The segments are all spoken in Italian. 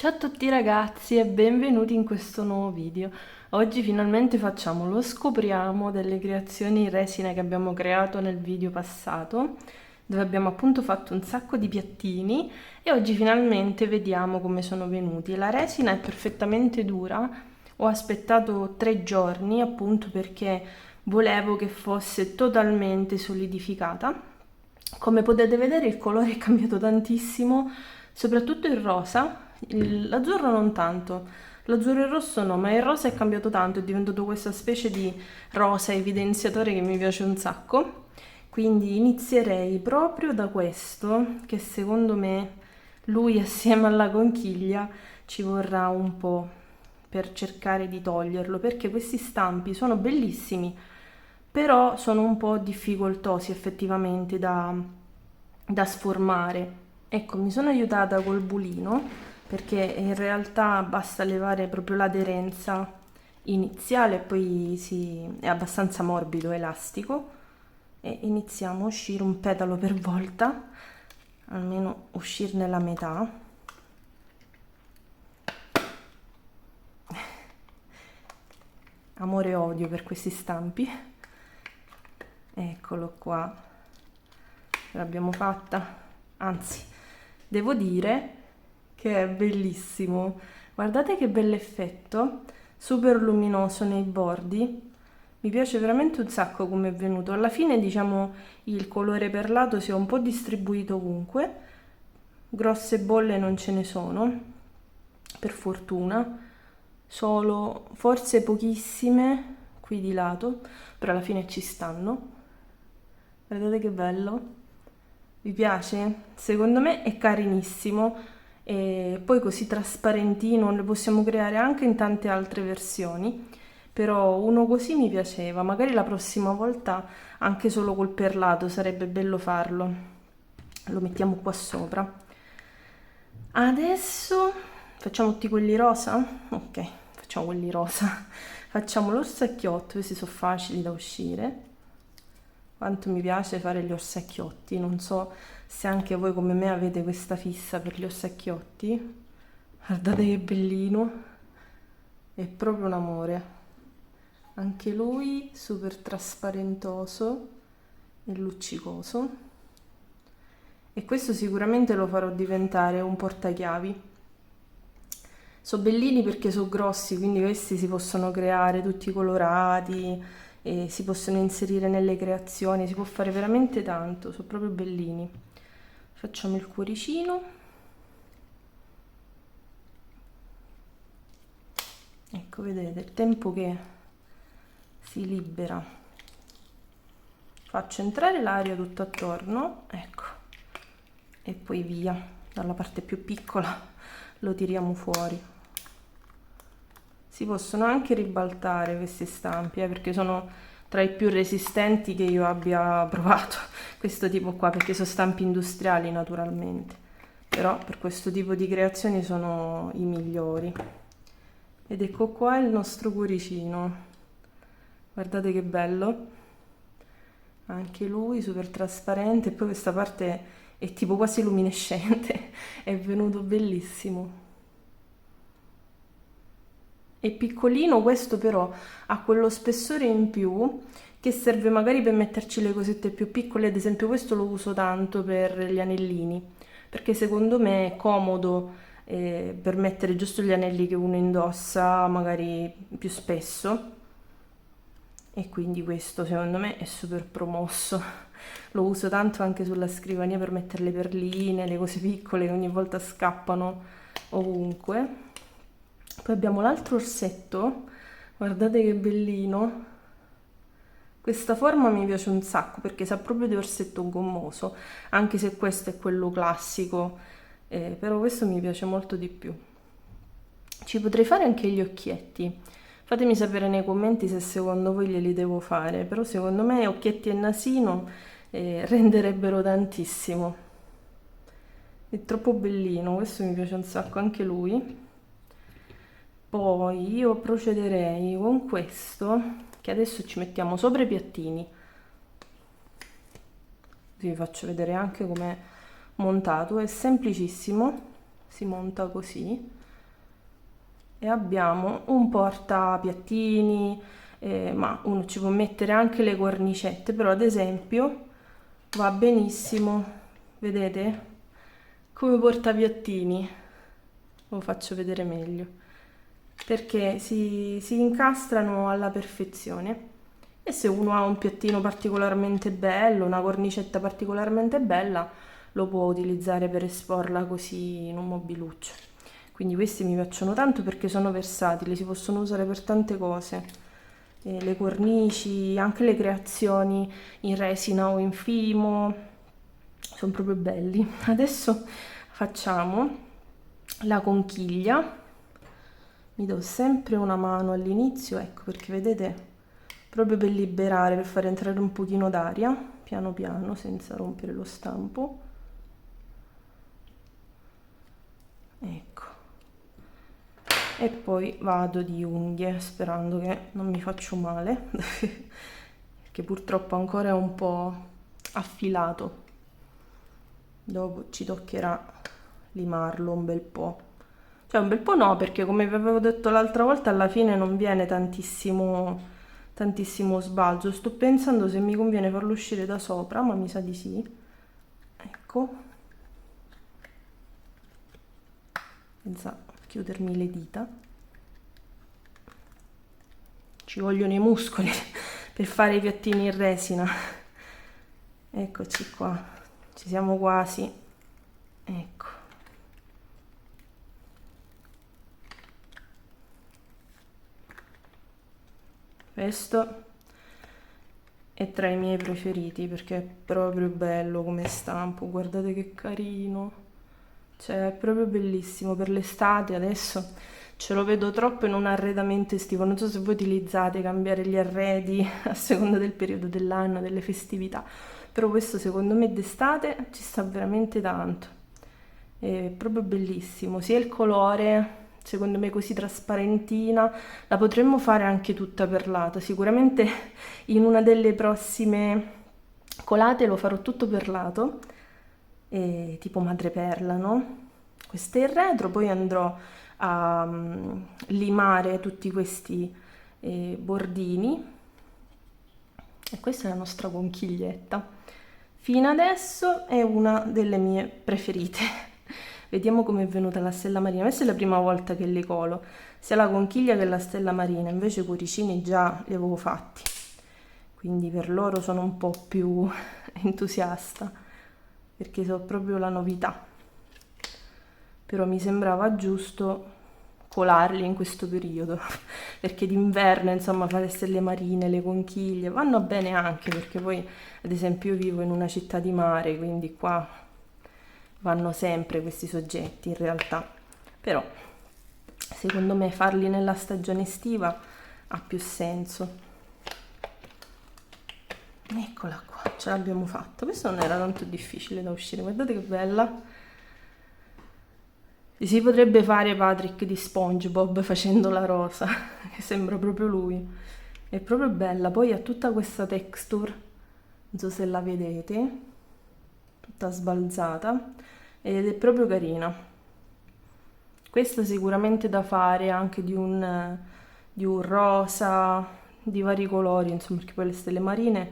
Ciao a tutti ragazzi e benvenuti in questo nuovo video. Oggi finalmente facciamo lo scopriamo delle creazioni in resina che abbiamo creato nel video passato, dove abbiamo appunto fatto un sacco di piattini e oggi finalmente vediamo come sono venuti. La resina è perfettamente dura, ho aspettato 3 giorni appunto perché volevo che fosse totalmente solidificata. Come potete vedere il colore è cambiato tantissimo, soprattutto il rosa, l'azzurro non tanto, l'azzurro e il rosso no, ma il rosa è cambiato tanto, è diventato questa specie di rosa evidenziatore che mi piace un sacco. Quindi inizierei proprio da questo, che secondo me lui assieme alla conchiglia ci vorrà un po' per cercare di toglierlo, perché questi stampi sono bellissimi, però sono un po' difficoltosi effettivamente da sformare. Ecco, mi sono aiutata col bulino perché in realtà basta levare proprio l'aderenza iniziale e poi è abbastanza morbido, elastico e iniziamo a uscire un petalo per volta, almeno uscirne la metà. Amore e odio per questi stampi. Eccolo qua, ce l'abbiamo fatta, anzi devo dire che è bellissimo, guardate che bell'effetto, super luminoso nei bordi, mi piace veramente un sacco come è venuto. Alla fine diciamo il colore perlato si è un po' distribuito ovunque, grosse bolle non ce ne sono, per fortuna, solo forse pochissime qui di lato, però alla fine ci stanno. Guardate che bello, vi piace? Secondo me è carinissimo e poi così trasparentino ne possiamo creare anche in tante altre versioni, però uno così mi piaceva, magari la prossima volta anche solo col perlato sarebbe bello farlo. Lo mettiamo qua sopra. Adesso facciamo tutti quelli rosa? Ok, facciamo quelli rosa. Facciamo l'orsacchiotto, questi sono facili da uscire. Quanto mi piace fare gli orsacchiotti, non so se anche voi come me avete questa fissa per gli orsacchiotti. Guardate che bellino, è proprio un amore. Anche lui super trasparentoso e luccicoso. E questo sicuramente lo farò diventare un portachiavi. Sono bellini perché sono grossi, quindi questi si possono creare tutti colorati e si possono inserire nelle creazioni, si può fare veramente tanto, sono proprio bellini. Facciamo il cuoricino. Ecco, vedete, il tempo che si libera. Faccio entrare l'aria tutto attorno, ecco, e poi via. Dalla parte più piccola lo tiriamo fuori. Si possono anche ribaltare questi stampi, perché sono tra i più resistenti che io abbia provato, questo tipo qua, perché sono stampi industriali naturalmente, però per questo tipo di creazioni sono i migliori. Ed ecco qua il nostro cuoricino, guardate che bello, anche lui super trasparente, e poi questa parte è tipo quasi luminescente, è venuto bellissimo. È piccolino, questo però ha quello spessore in più che serve magari per metterci le cosette più piccole, ad esempio questo lo uso tanto per gli anellini, perché secondo me è comodo per mettere giusto gli anelli che uno indossa magari più spesso e quindi questo secondo me è super promosso. Lo uso tanto anche sulla scrivania per mettere le perline, le cose piccole che ogni volta scappano ovunque. Poi abbiamo l'altro orsetto, guardate che bellino. Questa forma mi piace un sacco perché sa proprio di orsetto gommoso, anche se questo è quello classico, però questo mi piace molto di più. Ci potrei fare anche gli occhietti. Fatemi sapere nei commenti se secondo voi glieli devo fare, però secondo me occhietti e nasino renderebbero tantissimo. È troppo bellino, questo mi piace un sacco, anche lui. Poi io procederei con questo, che adesso ci mettiamo sopra i piattini. Vi faccio vedere anche com'è montato, è semplicissimo, si monta così. e abbiamo un portapiattini, ma uno ci può mettere anche le cornicette, però ad esempio va benissimo, vedete? Come portapiattini, lo faccio vedere meglio, perché si incastrano alla perfezione. E se uno ha un piattino particolarmente bello, una cornicetta particolarmente bella, lo può utilizzare per esporla così in un mobiluccio. Quindi questi mi piacciono tanto perché sono versatili, si possono usare per tante cose. Le cornici, anche le creazioni in resina o in fimo, sono proprio belli. Adesso facciamo la conchiglia. Mi do sempre una mano all'inizio, ecco, perché vedete, proprio per liberare, per far entrare un pochino d'aria, piano piano, senza rompere lo stampo. Ecco. E poi vado di unghie, sperando che non mi faccio male, perché purtroppo ancora è un po' affilato. Dopo ci toccherà limarlo un bel po'. Cioè un bel po' no, perché come vi avevo detto l'altra volta, alla fine non viene tantissimo sbalzo. Sto pensando se mi conviene farlo uscire da sopra, ma mi sa di sì. Ecco. Senza chiudermi le dita. Ci vogliono i muscoli per fare i piattini in resina. Eccoci qua, ci siamo quasi. Ecco. Questo è tra i miei preferiti perché è proprio bello come stampo, guardate che carino, cioè è proprio bellissimo per l'estate. Adesso ce lo vedo troppo in un arredamento estivo, non so se voi utilizzate cambiare gli arredi a seconda del periodo dell'anno, delle festività, però questo secondo me d'estate ci sta veramente tanto, è proprio bellissimo, sia il colore secondo me così trasparentina, la potremmo fare anche tutta perlata, sicuramente in una delle prossime colate lo farò tutto perlato, tipo madreperla, no? Questo è il retro, poi andrò a limare tutti questi bordini e questa è la nostra conchiglietta. Fino adesso è una delle mie preferite. Vediamo come è venuta la stella marina. Questa è la prima volta che li colo, sia la conchiglia che la stella marina, invece i cuoricini già li avevo fatti, quindi per loro sono un po' più entusiasta, perché so proprio la novità. Però mi sembrava giusto colarli in questo periodo, perché d'inverno, insomma, fare le stelle marine, le conchiglie, vanno bene anche, perché poi, ad esempio, io vivo in una città di mare, quindi qua vanno sempre questi soggetti in realtà, però secondo me farli nella stagione estiva ha più senso. Eccola qua, ce l'abbiamo fatta. Questo non era tanto difficile da uscire, guardate che bella. Si potrebbe fare Patrick di SpongeBob facendo la rosa, che sembra proprio lui. È proprio bella, poi ha tutta questa texture, non so se la vedete, tutta sbalzata, ed è proprio carina. Questa sicuramente da fare anche di un rosa, di vari colori, insomma, perché poi le stelle marine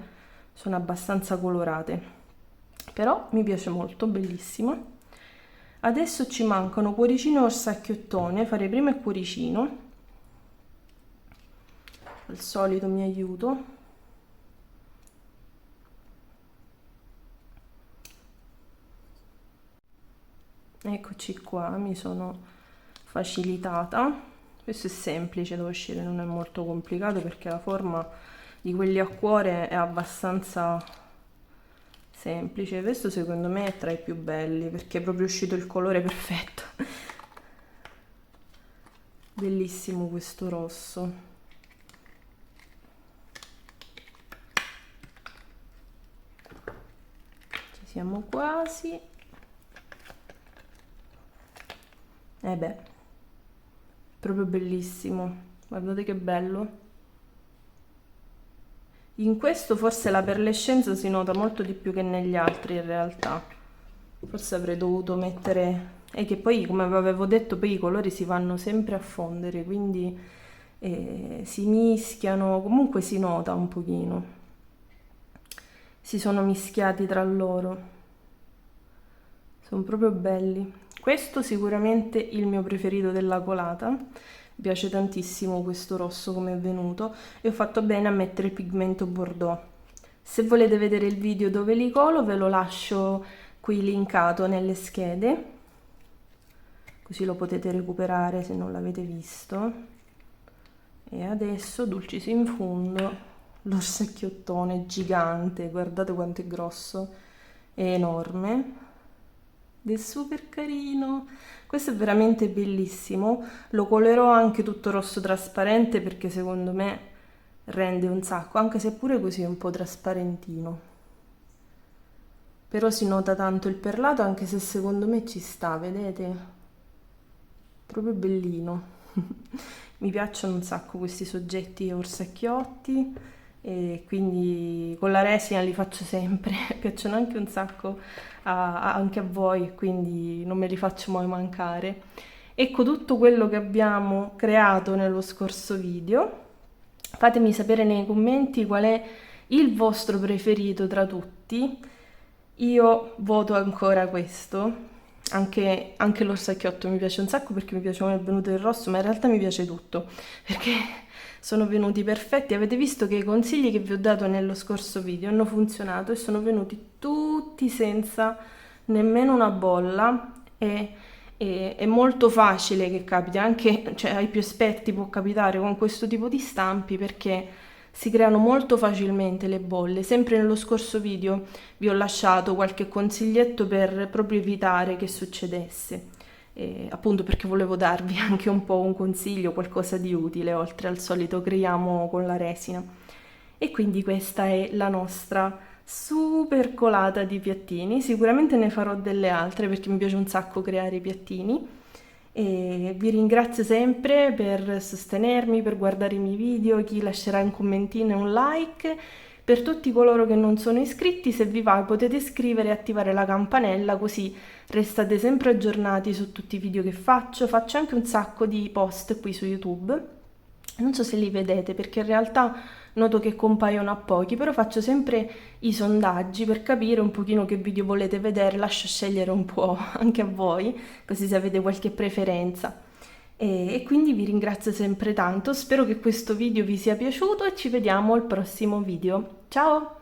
sono abbastanza colorate. Però mi piace molto, bellissima. Adesso ci mancano cuoricino o sacchiottone, farei prima il cuoricino. Al solito mi aiuto. Eccoci qua, mi sono facilitata. Questo è semplice da uscire, non è molto complicato perché la forma di quelli a cuore è abbastanza semplice. Questo secondo me è tra i più belli perché è proprio uscito il colore perfetto. Bellissimo questo rosso. Ci siamo quasi. Beh, proprio bellissimo, guardate che bello. In questo forse la perlescenza si nota molto di più che negli altri in realtà. Forse avrei dovuto mettere e che poi, come avevo detto, poi i colori si vanno sempre a fondere, quindi si mischiano, comunque si nota un pochino, si sono mischiati tra loro, sono proprio belli. Questo sicuramente il mio preferito della colata, mi piace tantissimo questo rosso come è venuto e ho fatto bene a mettere il pigmento Bordeaux. Se volete vedere il video dove li colo ve lo lascio qui linkato nelle schede, così lo potete recuperare se non l'avete visto. E adesso, dulcis in fundo, l'orsacchiottone gigante, guardate quanto è grosso, è enorme ed è super carino. Questo è veramente bellissimo, lo colerò anche tutto rosso trasparente perché secondo me rende un sacco, anche se pure così è un po' trasparentino. Però si nota tanto il perlato, anche se secondo me ci sta, vedete? Proprio bellino. Mi piacciono un sacco questi soggetti orsacchiotti e quindi con la resina li faccio sempre, piacciono anche un sacco anche a voi, quindi non me li faccio mai mancare. Ecco tutto quello che abbiamo creato nello scorso video. Fatemi sapere nei commenti qual è il vostro preferito tra tutti. Io voto ancora questo. Anche l'orsacchiotto mi piace un sacco perché mi piace come è venuto il rosso, ma in realtà mi piace tutto perché sono venuti perfetti. Avete visto che i consigli che vi ho dato nello scorso video hanno funzionato e sono venuti tutti senza nemmeno una bolla e è molto facile che capiti, anche cioè, ai più esperti può capitare con questo tipo di stampi perché si creano molto facilmente le bolle. Sempre nello scorso video vi ho lasciato qualche consiglietto per proprio evitare che succedesse, appunto perché volevo darvi anche un po' un consiglio, qualcosa di utile, oltre al solito creiamo con la resina. E quindi questa è la nostra super colata di piattini. Sicuramente ne farò delle altre perché mi piace un sacco creare i piattini. E vi ringrazio sempre per sostenermi, per guardare i miei video, chi lascerà un commentino e un like. Per tutti coloro che non sono iscritti, se vi va potete iscrivere e attivare la campanella, così restate sempre aggiornati su tutti i video che faccio. Faccio anche un sacco di post qui su YouTube. Non so se li vedete perché in realtà noto che compaiono a pochi, però faccio sempre i sondaggi per capire un pochino che video volete vedere, lascio scegliere un po' anche a voi, così se avete qualche preferenza. E quindi vi ringrazio sempre tanto, spero che questo video vi sia piaciuto e ci vediamo al prossimo video. Ciao!